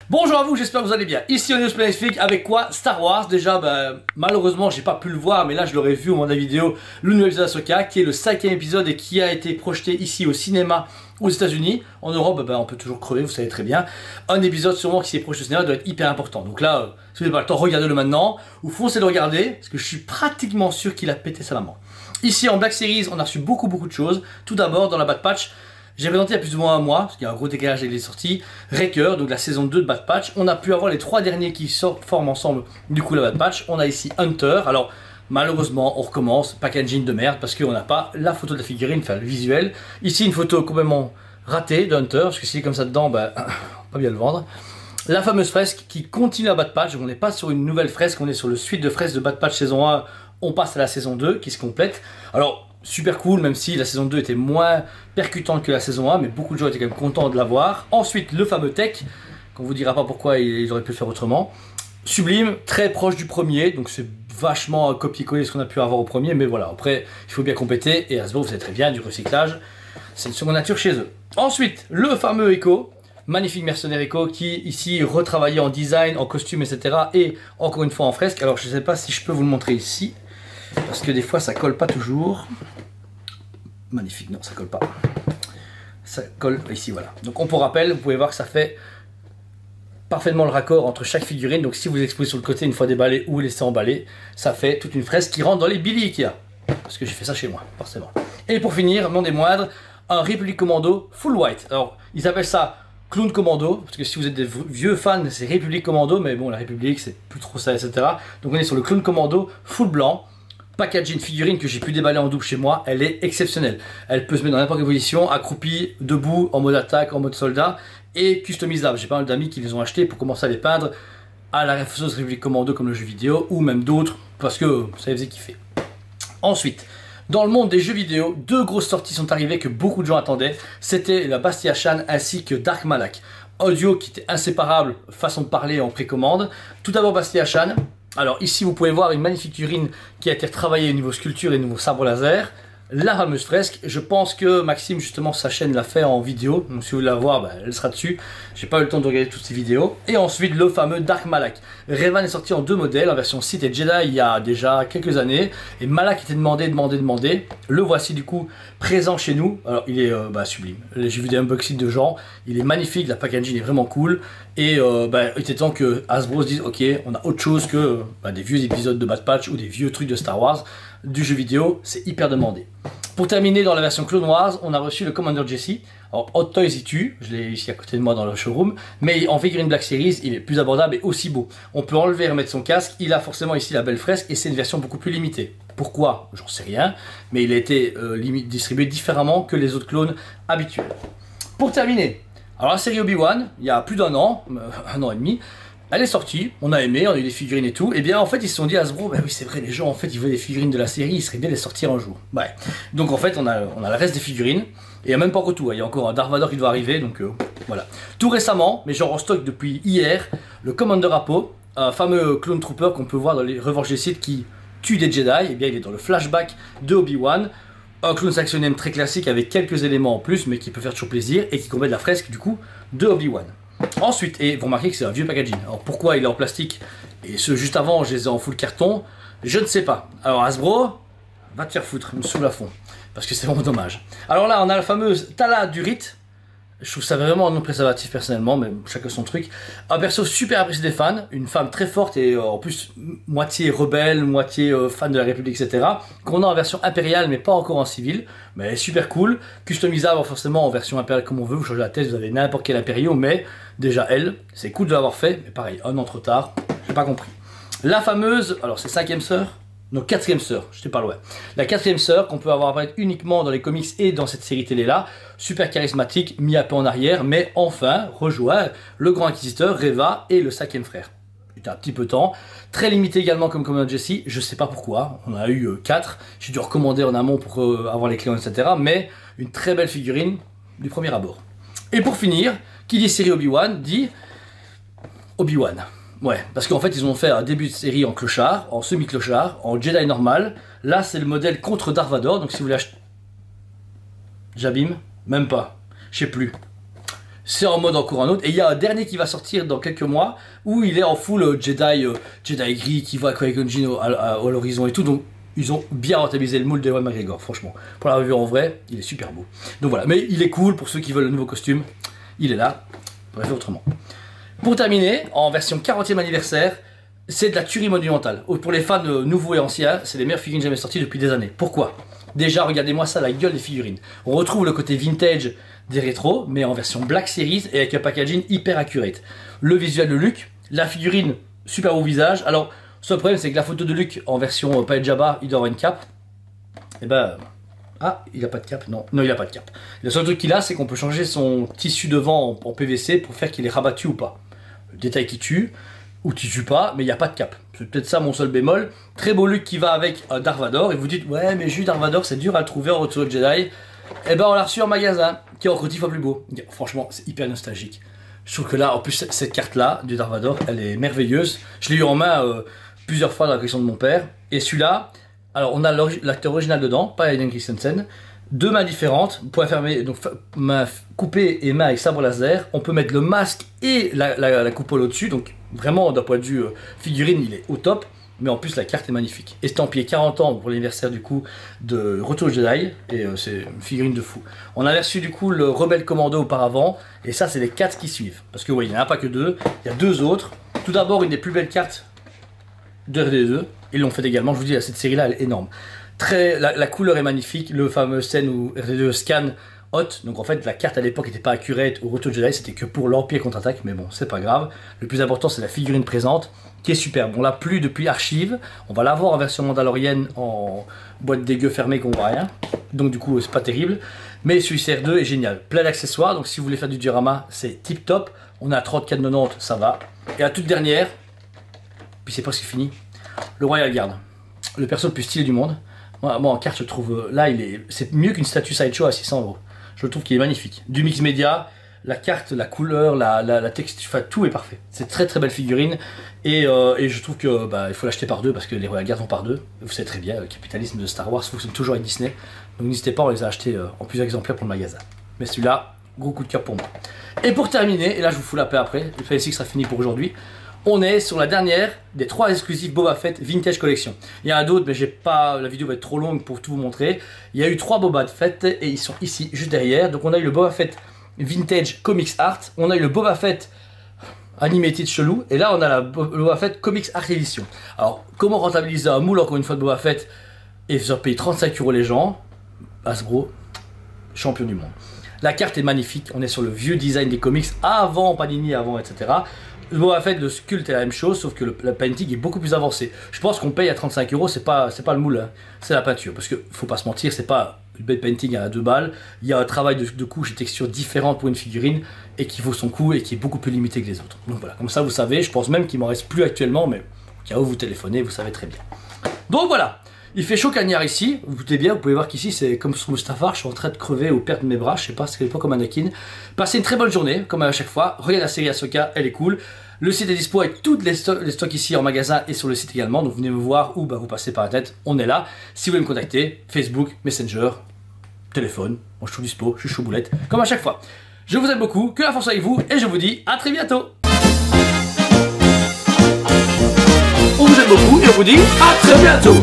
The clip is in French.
Bonjour à vous, j'espère que vous allez bien. Ici on est au Magnifique avec quoi? Star Wars. Déjà, malheureusement, j'ai pas pu le voir, mais là je l'aurais vu au moment de la vidéo. Le nouvel épisode d'Ahsoka, qui est le 5e épisode et qui a été projeté ici au cinéma aux États-Unis. En Europe, on peut toujours crever, vous savez très bien. Un épisode sûrement qui s'est projeté au cinéma doit être hyper important. Donc là, si vous n'avez pas le temps, regardez-le maintenant ou foncez le regarder, parce que je suis pratiquement sûr qu'il a pété sa maman. Ici en Black Series, on a reçu beaucoup de choses. Tout d'abord, dans la Bad Patch, j'ai présenté il y a plus ou moins un mois, parce qu'il y a un gros décalage avec les sorties, Wrecker, donc la saison 2 de Bad Patch. On a pu avoir les 3 derniers qui forment ensemble, du coup, la Bad Patch. On a ici Hunter. Alors, malheureusement, on recommence, packaging de merde, parce qu'on n'a pas la photo de la figurine, enfin le visuel. Ici, une photo complètement ratée de Hunter, parce que s'il est comme ça dedans, on va pas bien le vendre. La fameuse fresque qui continue à Bad Patch. On n'est pas sur une nouvelle fresque, on est sur le suite de fresques de Bad Patch saison 1. On passe à la saison 2 qui se complète. Alors, super cool, même si la saison 2 était moins percutante que la saison 1, mais beaucoup de gens étaient quand même contents de la voir. Ensuite, le fameux tech, qu'on vous dira pas pourquoi ils auraient pu le faire autrement. Sublime, très proche du premier, donc c'est vachement copier-coller ce qu'on a pu avoir au premier, mais voilà, après, il faut bien compléter, et Hasbro, vous savez très bien, du recyclage, c'est une seconde nature chez eux. Ensuite, le fameux Echo, magnifique mercenaire Echo, qui ici retravaillé en design, en costume, etc., et encore une fois en fresque. Alors, je ne sais pas si je peux vous le montrer ici, parce que des fois, ça colle pas toujours. Magnifique, non, ça colle pas. Ça colle ici, voilà. Donc, pour rappel, vous pouvez voir que ça fait parfaitement le raccord entre chaque figurine. Donc, si vous exposez sur le côté une fois déballé ou laissé emballer, ça fait toute une fresque qui rentre dans les Billy Ikea. Parce que j'ai fait ça chez moi, forcément. Et pour finir, non des moindres, un Republic Commando full white. Alors, ils appellent ça Clone Commando, parce que si vous êtes des vieux fans, c'est Republic Commando, mais bon, la République, c'est plus trop ça, etc. Donc, on est sur le Clone Commando full blanc. Packaging figurine que j'ai pu déballer en double chez moi, elle est exceptionnelle. Elle peut se mettre dans n'importe quelle position, accroupie, debout, en mode attaque, en mode soldat, et customisable. J'ai pas mal d'amis qui les ont achetés pour commencer à les peindre à la sauce Republic Commando comme le jeu vidéo, ou même d'autres, parce que ça les faisait kiffer. Ensuite, dans le monde des jeux vidéo, 2 grosses sorties sont arrivées que beaucoup de gens attendaient. C'était la Bastille Shan ainsi que Dark Malak. Audio qui était inséparable, façon de parler en précommande. Tout d'abord Bastille Shan. Alors ici vous pouvez voir une magnifique figurine qui a été retravaillée au niveau sculpture et au niveau sabre laser. La fameuse fresque, je pense que Maxime justement sa chaîne l'a fait en vidéo, donc si vous voulez la voir, elle sera dessus. J'ai pas eu le temps de regarder toutes ces vidéos. Et ensuite le fameux Dark Malak. Revan est sorti en 2 modèles, en version Sith et Jedi il y a déjà quelques années. Et Malak était demandé. Le voici du coup présent chez nous. Alors il est sublime. J'ai vu des unboxings de gens, il est magnifique, la packaging est vraiment cool. Et il était temps que Hasbro se dise ok, on a autre chose que des vieux épisodes de Bad Patch ou des vieux trucs de Star Wars. Du jeu vidéo, c'est hyper demandé. Pour terminer, dans la version Clone Wars, on a reçu le Commander Jesse. Alors, Hot Toys y tue, je l'ai ici à côté de moi dans le showroom, mais en figurine Black Series, il est plus abordable et aussi beau. On peut enlever et remettre son casque, il a forcément ici la belle fresque et c'est une version beaucoup plus limitée. Pourquoi? J'en sais rien, mais il a été distribué différemment que les autres clones habituels. Pour terminer, alors la série Obi-Wan, il y a plus d'un an et demi, elle est sortie, on a aimé, on a eu des figurines et tout, et bien en fait ils se sont dit à Hasbro, oui c'est vrai les gens en fait ils veulent des figurines de la série, il serait bien de les sortir un jour. Ouais. Donc en fait on a le reste des figurines, et il n'y a même pas encore tout, il y a encore un Darth Vader qui doit arriver, donc voilà. Tout récemment, mais genre en stock depuis hier, le Commander Apo, un fameux clone trooper qu'on peut voir dans les Revanches des Sith qui tue des Jedi, et bien il est dans le flashback de Obi-Wan, un clone saxonienne très classique avec quelques éléments en plus, mais qui peut faire toujours plaisir, et qui complète la fresque du coup de Obi-Wan. Ensuite, et vous remarquez que c'est un vieux packaging. Alors pourquoi il est en plastique et ce juste avant je les ai en full carton, je ne sais pas. Alors Hasbro, va te faire foutre, me saoule à fond. Parce que c'est vraiment dommage. Alors là on a la fameuse Tala du Rite. Je trouve ça vraiment un nom préservatif personnellement, mais chacun son truc. Un perso super apprécié des fans, une femme très forte et en plus moitié rebelle, moitié fan de la République, etc. Qu'on a en version impériale mais pas encore en civil, mais elle est super cool. Customisable forcément en version impériale comme on veut, vous changez la tête, vous avez n'importe quel impériaux, mais déjà elle, c'est cool de l'avoir fait, mais pareil, un an trop tard, j'ai pas compris. La fameuse, alors c'est 5e sœur, non 4e sœur, j'étais pas loin. La 4e sœur qu'on peut avoir apparaître uniquement dans les comics et dans cette série télé là, super charismatique, mis un peu en arrière, mais enfin rejoint le grand inquisiteur, Reva et le 5e frère. C'était un petit peu de temps, très limité également comme Commander Jesse, je sais pas pourquoi, on a eu 4, j'ai dû recommander en amont pour avoir les clés, etc. Mais une très belle figurine du premier abord. Et pour finir, qui dit série Obi-Wan dit Obi-Wan. Ouais, parce qu'en fait ils ont fait un début de série en clochard, en semi-clochard, en Jedi normal. Là c'est le modèle contre Darth Vader, donc si vous voulez acheter... Jabim, même pas, je sais plus. c'est en mode encore un autre. Et il y a un dernier qui va sortir dans quelques mois où il est en full Jedi gris qui va avec Qui-Gon Jinn à l'horizon et tout. Donc ils ont bien rentabilisé le moule d'Ewan McGregor, franchement. Pour l'avoir vu en vrai, il est super beau. Donc voilà, mais il est cool pour ceux qui veulent le nouveau costume. Il est là, bref autrement. Pour terminer, en version 40e anniversaire, c'est de la tuerie monumentale. Pour les fans nouveaux et anciens, c'est les meilleures figurines jamais sorties depuis des années. Pourquoi? Déjà, regardez-moi ça, la gueule des figurines. On retrouve le côté vintage des rétros, mais en version Black Series et avec un packaging hyper accurate. Le visuel de Luke, la figurine super beau visage. Alors, seul problème, c'est que la photo de Luke en version Palette Jabba, il doit avoir une cape. Et ben, ah, il a pas de cape, non, il a pas de cape. Le seul truc qu'il a, c'est qu'on peut changer son tissu devant en PVC pour faire qu'il est rabattu ou pas. Le détail qui tue, ou qui tue pas, mais il n'y a pas de cape. C'est peut-être ça mon seul bémol. Très beau Luke qui va avec Darth Vader, et vous dites, ouais, mais juste Darth Vader, c'est dur à le trouver en Retour de Jedi. Et ben on l'a reçu en magasin, qui est encore 10 fois plus beau. Franchement, c'est hyper nostalgique. Je trouve que là, en plus, cette carte-là, du Darth Vader, elle est merveilleuse. Je l'ai eu en main plusieurs fois dans la collection de mon père. Et celui-là, alors on a l'acteur original dedans, pas Hayden Christensen. Deux mains différentes, poing fermé, donc main coupée et main avec sabre laser. On peut mettre le masque et la coupole au-dessus, donc vraiment d'un point de vue figurine, il est au top. Mais en plus la carte est magnifique. Estampillé 40 ans pour l'anniversaire du coup de Retour Jedi, et c'est une figurine de fou. On avait reçu du coup le Rebelle Commando auparavant, et ça c'est les 4 qui suivent. Parce que oui, il n'y en a pas que 2, il y a 2 autres. Tout d'abord une des plus belles cartes de RD2, ils l'ont fait également, je vous dis, cette série là elle est énorme. La couleur est magnifique, le fameux scène où RD2 scanne Hot, donc en fait la carte à l'époque n'était pas accurate au Retour Jedi, c'était que pour l'Empire contre-attaque, mais bon c'est pas grave. Le plus important c'est la figurine présente, qui est superbe. On l'a plus depuis Archive, on va l'avoir en version mandalorienne en boîte dégueu fermée qu'on voit rien, donc du coup c'est pas terrible. Mais celui-ci R2 est génial, plein d'accessoires, donc si vous voulez faire du diorama c'est tip top. On a 34,90, ça va. Et la toute dernière, puis c'est presque fini, le Royal Guard, le perso le plus stylé du monde. Moi en carte je trouve, là c'est mieux qu'une statue Sideshow à 600 €. Je trouve qu'il est magnifique. Du mix média, la carte, la couleur, la texture, enfin, tout est parfait. C'est très très belle figurine. Et je trouve que il faut l'acheter par deux parce que les Royal Guard vont par deux. Vous savez très bien, le capitalisme de Star Wars fonctionne toujours avec Disney. Donc n'hésitez pas, on les a achetés en plusieurs exemplaires pour le magasin. Mais celui-là, gros coup de cœur pour moi. Et pour terminer, et là je vous fous la paix après, il fallait ici que ça finit pour aujourd'hui. On est sur la dernière des 3 exclusifs Boba Fett Vintage Collection. Il y en a d'autres, mais j'ai pas, la vidéo va être trop longue pour tout vous montrer. Il y a eu 3 Boba Fett et ils sont ici, juste derrière. Donc on a eu le Boba Fett Vintage Comics Art, on a eu le Boba Fett Animated chelou, et là on a le Boba Fett Comics Art Edition. Alors, comment rentabiliser un moule encore une fois de Boba Fett et faire payer 35 € les gens? Hasbro, champion du monde. La carte est magnifique, on est sur le vieux design des comics, avant Panini, avant, etc. Le Boba Fett, le sculpte est la même chose, sauf que le painting est beaucoup plus avancé. Je pense qu'on paye à 35 €, c'est pas le moule, hein. C'est la peinture. Parce que, faut pas se mentir, c'est pas une belle painting à 2 balles. Il y a un travail de couches et textures différentes pour une figurine, et qui vaut son coût, et qui est beaucoup plus limité que les autres. Donc voilà, comme ça vous savez, je pense même qu'il m'en reste plus actuellement, mais au cas où vous téléphonez, vous savez très bien. Donc voilà, il fait chaud cagnard ici, vous doutez bien, vous pouvez voir qu'ici c'est comme sur Mustafar, je suis en train de crever ou perdre mes bras, je sais pas, c'est pas comme Anakin. Passez une très bonne journée, comme à chaque fois, regardez la série Ahsoka, elle est cool. Le site est dispo avec tous les stocks ici en magasin et sur le site également, donc venez me voir ou vous passez par la tête, on est là. Si vous voulez me contacter, Facebook, Messenger, téléphone, moi je suis dispo, je suis chaud boulette, comme à chaque fois. Je vous aime beaucoup, que la force avec vous, et je vous dis à très bientôt. On vous aime beaucoup et on vous dit à très bientôt.